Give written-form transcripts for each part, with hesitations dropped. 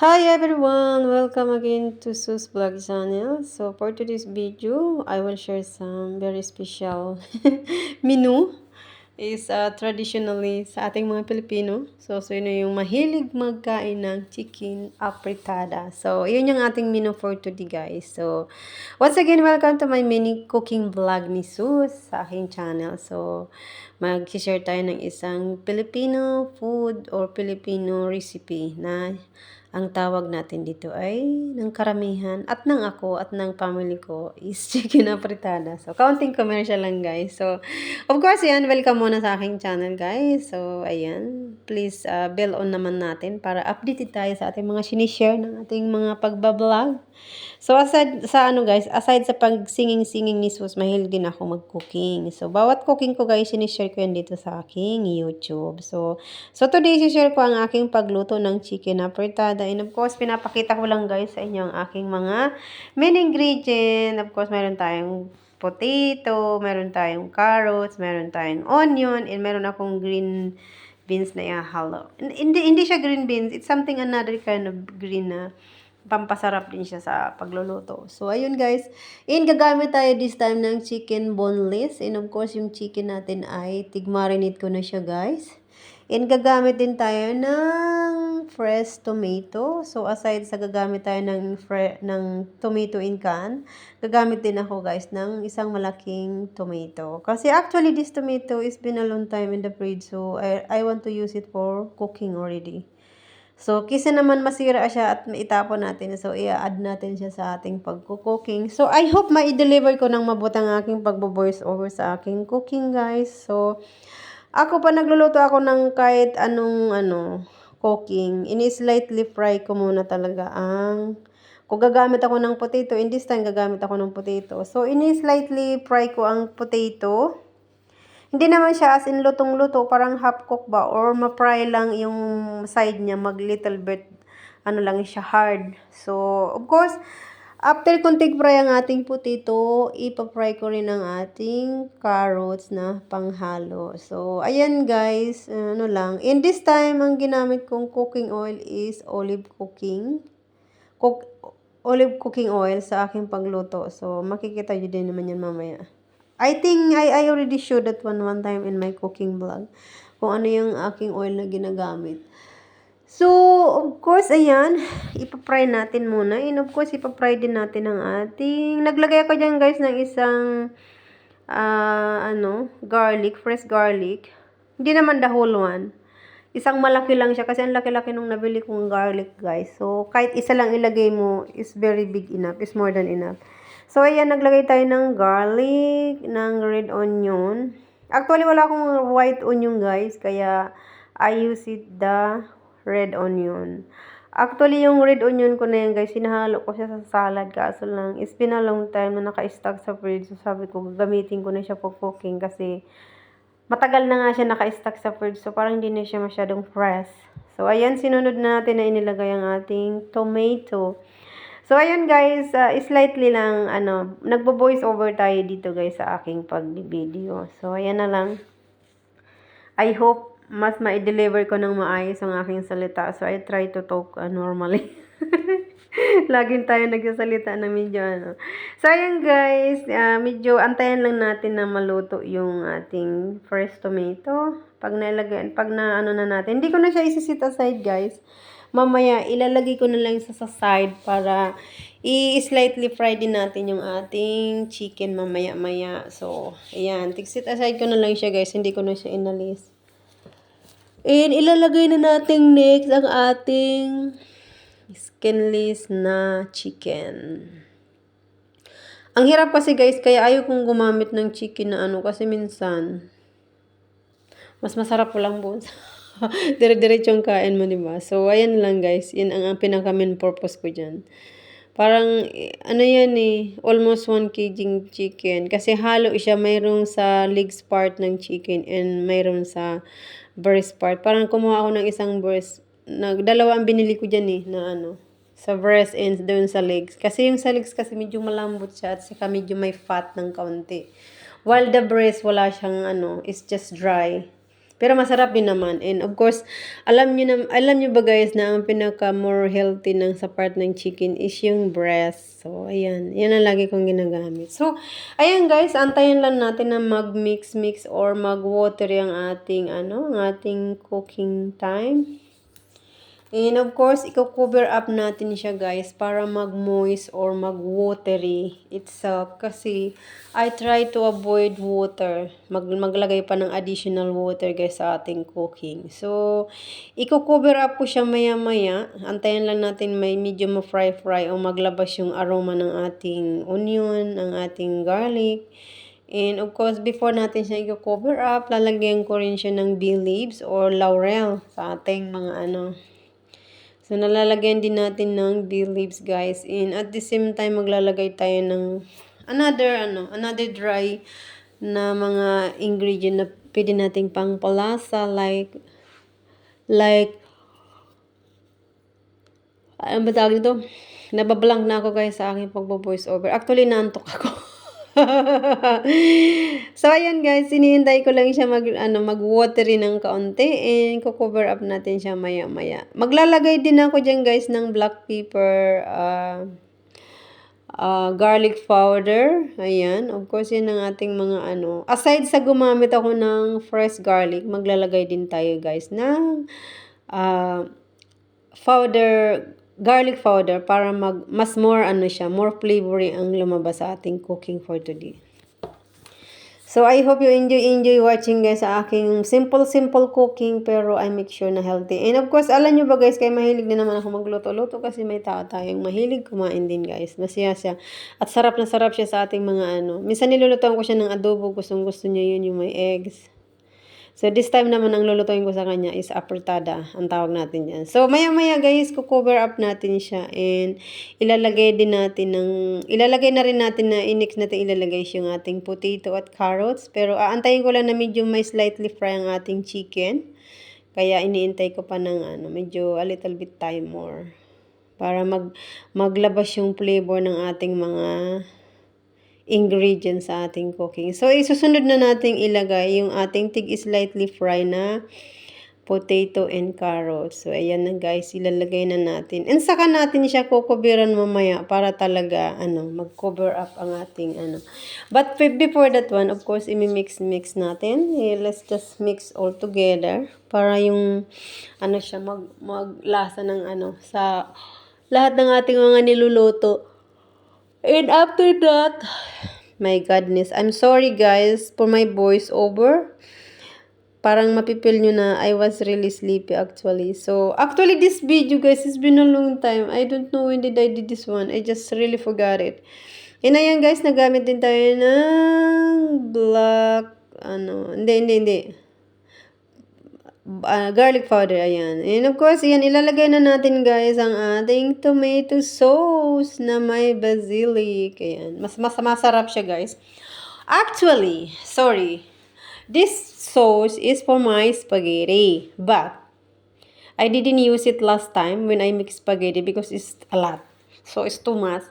Hi everyone! Welcome again to Sue's Vlog channel. So for today's video, I will share some very special menu. Is traditionally sa ating mga Pilipino. So yun yung mahilig magkain ng chicken apritada. So yun yung ating menu for today guys. So once again, welcome to my mini cooking vlog ni Sus sa aking channel. So mag-share tayo ng isang Filipino food or Filipino recipe na ang tawag natin dito ay ng karamihan at ng ako at ng family ko is chicken apritada. So, counting commercial lang guys. So, of course yan, welcome muna sa aking channel guys. So, ayan, please bell on naman natin para updated tayo sa ating mga sinishare ng ating mga pagbablog. So, aside sa guys, aside sa pag-singing-singing ni Sus, mahilig din ako mag-cooking. So, bawat cooking ko guys, sinishare ko yan dito sa aking YouTube. So today, sinishare ko ang aking pagluto ng chicken apritada. And of course, pinapakita ko lang guys sa inyo ang aking mga main ingredient. Of course, meron tayong potato, meron tayong carrots, meron tayong onion, and meron akong green beans na ihahalo. Hindi siya green beans. It's something another kind of green na pampasarap din siya sa pagluluto. So, ayun guys. And gagamit tayo this time ng chicken boneless. And of course, yung chicken natin ay tig-marinate ko na siya guys. And gagamit din tayo ng fresh tomato. So, aside sa gagamit tayo ng tomato in can, gagamit din ako guys ng isang malaking tomato. Kasi actually, this tomato is been a long time in the fridge. So, I want to use it for cooking already. So, kisa naman masira siya at maitapon natin. So, i-add natin siya sa ating pagko-cooking. So, I hope ma-deliver ko ng mabutang aking pagbo-voice over sa aking cooking, guys. So, ako pa nagluluto ako ng kahit anong cooking. Ini-slightly fry ko muna talaga kung gagamit ako ng potato, in this time gagamit ako ng potato. So, ini-slightly fry ko ang potato. Hindi naman siya as in lutong-luto, parang half cook ba or ma-fry lang yung side niya, mag little bit lang siya hard. So, of course, after kung tig-fry ang ating potato, ipa-fry ko rin ang ating carrots na panghalo. So, ayan guys, lang. In this time, ang ginamit kong cooking oil is olive cooking oil sa aking pagluto. So, makikita nyo din naman yan mamaya. I think I already showed that one time in my cooking vlog. Kung ano yung aking oil na ginagamit. So, of course, ayan. Ipa-fry natin muna. And of course, ipa-fry din natin ang ating... Naglagay ako dyan guys ng isang garlic, fresh garlic. Hindi naman the whole one. Isang malaki lang siya kasi ang laki-laki nung nabili kong garlic guys. So, kahit isa lang ilagay mo is very big enough. Is more than enough. So, ayan, naglagay tayo ng garlic, ng red onion. Actually, wala akong white onion, guys. Kaya, I use it the red onion. Actually, yung red onion ko na yan, guys, sinahalo ko siya sa salad. Kaso lang, it's been a long time na naka-stock sa fridge. So, sabi ko, gagamitin ko na siya for cooking kasi matagal na nga siya naka-stock sa fridge. So, parang hindi na siya masyadong fresh. So, ayan, sinunod na natin na inilagay ang ating tomato. So, ayun guys, slightly lang, nagbo-voice over tayo dito guys sa aking pag-video. So, ayan na lang. I hope mas ma-deliver ko ng maayos ang aking salita. So, I try to talk normally. Laging tayo nagsasalita na medyo So, ayun guys, medyo antayan lang natin na maluto yung ating fresh tomato. Pag na natin. Hindi ko na siya isi-set aside guys. Mamaya, ilalagay ko na lang sa side para i-slightly fry din natin yung ating chicken mamaya-maya. So, ayan. Tig-set aside ko na lang siya guys. Hindi ko na siya inalis. And ilalagay na natin next ang ating skinless na chicken. Ang hirap kasi guys, kaya ayaw kong gumamit ng chicken na kasi minsan mas masarap po lang bones. Dire-diretsong kain mo, diba? So, ayan lang guys. Yan ang pinaka-main purpose ko dyan. Parang, yan almost 1 kg chicken. Kasi halo siya, mayroong sa legs part ng chicken and mayroong sa breast part. Parang kumuha ako ng isang breast. Dalawa ang binili ko dyan na sa breast and doon sa legs. Kasi yung sa legs kasi medyo malambot siya at saka medyo may fat ng kaunti. While the breast, wala siyang it's just dry. Pero masarap din naman. And of course, alam niyo ba guys na ang pinaka more healthy ng sa part ng chicken is yung breast. So, ayan. Yan ang lagi kong ginagamit. So, ayan guys, antayin lang natin na mag-mix or mag-water yung ating, ang ating cooking time. And of course, i-cover up natin siya guys para mag-moist or mag-watery itself. Kasi I try to avoid water. Maglagay pa ng additional water guys sa ating cooking. So, i-cover up po siya maya-maya. Antayin lang natin may medyo ma-fry o maglabas yung aroma ng ating onion, ng ating garlic. And of course, before natin siya i-cover up, lalagyan ko rin siya ng bay leaves or laurel sa ating mga So, nalalagyan din natin ng bay leaves, guys. And at the same time, maglalagay tayo ng another dry na mga ingredient na pwede nating pangpalasa like, ano ba tawag nito? Nabablank na ako, guys, sa aking pagbo-voice over. Actually, naantok ako. So, ayan guys, hinihintay ko lang siya mag-watery ng kaunti and cover up natin siya maya-maya. Maglalagay din ako dyan guys ng black pepper, garlic powder. Ayan, of course, yan ang ating mga Aside sa gumamit ako ng fresh garlic, maglalagay din tayo guys ng garlic powder para mas more more flavory ang lumabas sa ating cooking for today. So I hope you enjoy watching guys sa aking simple cooking pero I make sure na healthy. And of course, alam nyo ba guys, kaya mahilig din naman ako magluto-luto kasi may tao tayong mahilig kumain din guys. Masaya siya. At sarap na sarap siya sa ating mga Minsan nilulutuan ko siya ng adobo, gustong-gusto niya yun, yung may eggs. So, this time naman, ang lulutuin ko sa kanya is apritada. Ang tawag natin yan. So, maya-maya guys, cover up natin siya. And, ilalagay na rin natin na next natin ilalagay yung ating potato at carrots. Pero, aantayin ko lang na medyo may slightly fry ang ating chicken. Kaya, iniintay ko pa ng medyo a little bit time more. Para maglabas yung flavor ng ating mga ingredients sa ating cooking. So, isusunod na nating ilagay yung ating slightly fry na potato and carrots. So, ayan na guys, ilalagay na natin. And saka natin siya kukubiran mamaya para talaga, mag-cover up ang ating, But before that one, of course, mix natin. Let's just mix all together para yung, siya, maglasa ng, sa lahat ng ating mga niluluto. And after that, my goodness, I'm sorry guys for my voice over. Parang mapipil nyo na I was really sleepy actually. So, actually this video guys, it's been a long time. I don't know when did I did this one. I just really forgot it. And ayan guys, nagamit din tayo ng black, hindi. Garlic powder, ayan. And of course, ayan, ilalagay na natin guys ang ating tomato sauce na may basilic. Ayan, mas masarap siya guys. Actually, sorry, this sauce is for my spaghetti, but I didn't use it last time when I mixed spaghetti because it's a lot. So, it's too much.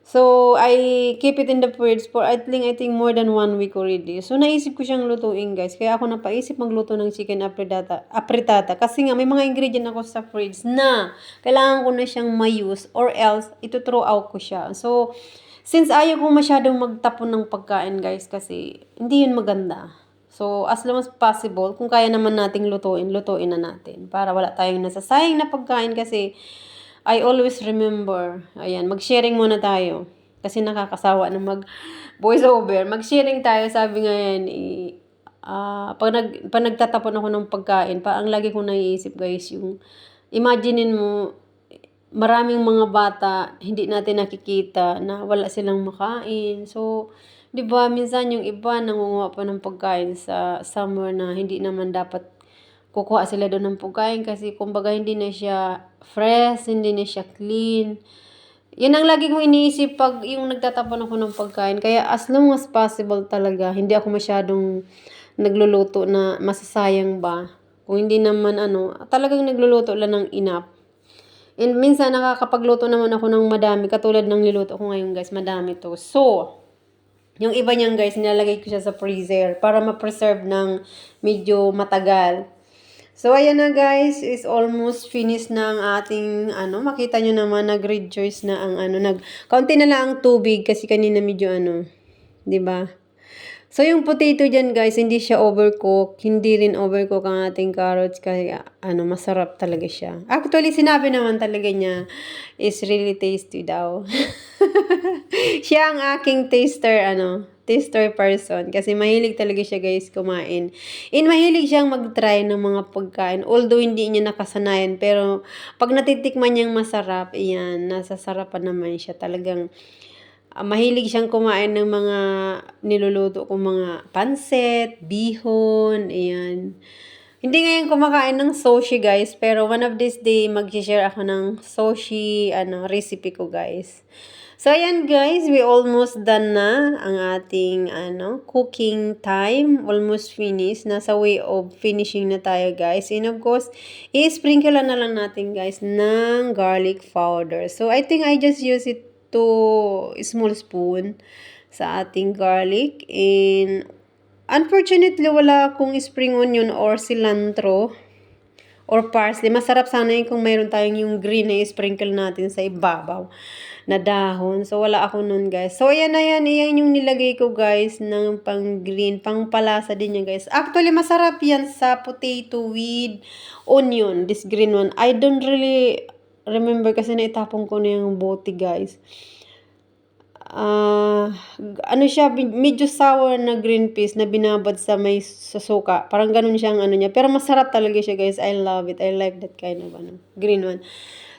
So, I keep it in the fridge for I think more than 1 week already. So, naisip ko siyang lutuin guys. Kaya ako napaisip magluto ng chicken apritada. Kasi nga, may mga ingredient ako sa fridge na kailangan ko na siyang ma-use or else, ito throw out ko siya. So, since ayaw ko masyadong magtapon ng pagkain guys kasi hindi yun maganda. So, as long as possible, kung kaya naman nating lutuin na natin. Para wala tayong nasasayang na pagkain kasi I always remember, ayan, mag-sharing muna tayo. Kasi nakakasawa na mag-voice over. Mag-sharing tayo, sabi nga yan, pag nagtatapon ako ng pagkain, ang lagi kong naiisip guys, yung, imaginein mo, maraming mga bata, hindi natin nakikita na wala silang makain. So, di ba, minsan yung iba nangunguha pa ng pagkain sa somewhere na hindi naman dapat kukuha sila doon ng pagkain kasi kumbaga hindi na siya fresh, hindi na siya clean. Yan ang lagi kong iniisip pag yung nagtatapon ako ng pagkain. Kaya as long as possible talaga, hindi ako masyadong nagluluto na masasayang ba. Kung hindi naman talagang nagluluto lang ng enough. And minsan nakakapagluto naman ako ng madami, katulad ng niluto ko ngayon guys, madami to. So, Yung iba niyan guys, nilalagay ko siya sa freezer para ma-preserve ng medyo matagal. So, ayan na guys, is almost finished na ang ating, makita nyo naman, nag-rejoice na ang, kaunti na lang ang tubig kasi kanina medyo, 'di ba? So, yung potato dyan guys, hindi siya overcook, hindi rin overcook ang ating carrots kaya, masarap talaga siya. Actually, sinabi naman talaga niya, is really tasty daw. Siya ang aking taster person. Kasi mahilig talaga siya guys kumain. And mahilig siyang mag-try ng mga pagkain. Although hindi niya nakasanayan. Pero pag natitikman niyang masarap, iyan, nasasarapan naman siya. Talagang mahilig siyang kumain ng mga niluluto kong mga pansit, bihon, ayan. Hindi ngayon kumakain ng sushi guys, pero one of this day mag-share ako ng sushi recipe ko guys. So ayan guys, we almost done na ang ating cooking time, almost finished. Nasa way of finishing na tayo guys. And of course, i-sprinkle na lang natin guys ng garlic powder. So I think I just use it 2 small spoon sa ating garlic, and unfortunately, wala akong spring onion or cilantro or parsley. Masarap sana yun kung mayroon tayong yung green na sprinkle natin sa ibabaw na dahon. So, wala ako nun, guys. So, ayan na yan. Ayan yung nilagay ko, guys, ng pang green. Pang palasa din yan, guys. Actually, masarap yan sa potato with onion. This green one. I don't really remember kasi naitapon ko na yung bote, guys. Siya, medyo sour na green peas na binabad sa may suka. Parang ganun siyang niya. Pero masarap talaga siya, guys. I love it. I like that kind of green one.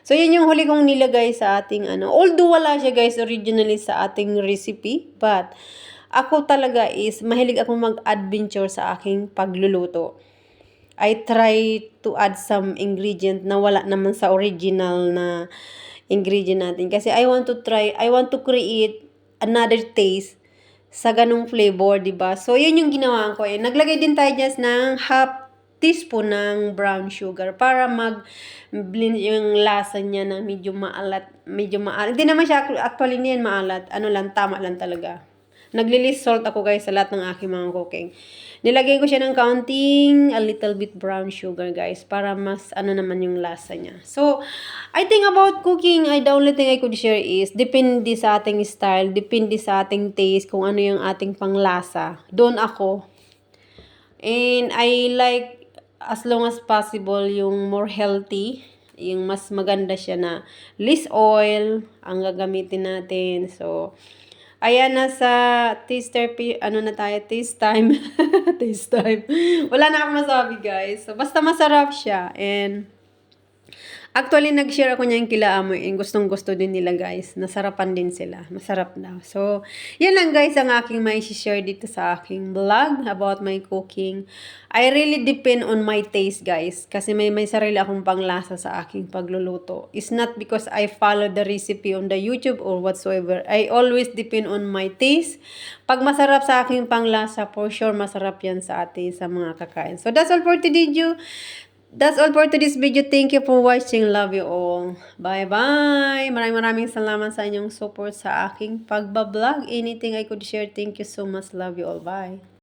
So, yun yung huli kong nilagay sa ating Although wala siya, guys, originally sa ating recipe. But, ako talaga is, mahilig akong mag-adventure sa aking pagluluto. I try to add some ingredient na wala naman sa original na ingredient natin. Kasi I want to create another taste sa ganung flavor, diba? So, yun yung ginawa ko. Naglagay din tayo dyan ng half teaspoon ng brown sugar para mag-blend yung lasa niya na medyo maalat. Hindi naman siya, actually niyan maalat. Tama lang talaga. Naglilis salt ako guys sa lahat ng aking mga cooking. Nilagay ko siya ng counting a little bit brown sugar guys para mas naman yung lasa niya. So, I think about cooking, the only thing I could share is depende sa ating style, depende sa ating taste, kung ano yung ating panglasa. Doon ako. And I like as long as possible yung more healthy, yung mas maganda siya na less oil ang gagamitin natin. So, ayan, nasa taste time. Taste time. Wala na akong masabi, guys. So, basta masarap siya. And, actually, nag-share ako niyan kila Amoy. And gustong-gusto din nila, guys. Nasarapan din sila. Masarap daw. So, yan lang, guys, ang aking may share dito sa aking vlog about my cooking. I really depend on my taste, guys. Kasi may sarili akong panglasa sa aking pagluluto. It's not because I follow the recipe on the YouTube or whatsoever. I always depend on my taste. Pag masarap sa aking panglasa, for sure, masarap yan sa atin, sa mga kakain. So, that's all for today, That's all for today's video. Thank you for watching. Love you all. Bye-bye. Maraming salamat sa inyong support sa aking pagbablog. Anything I could share. Thank you so much. Love you all. Bye.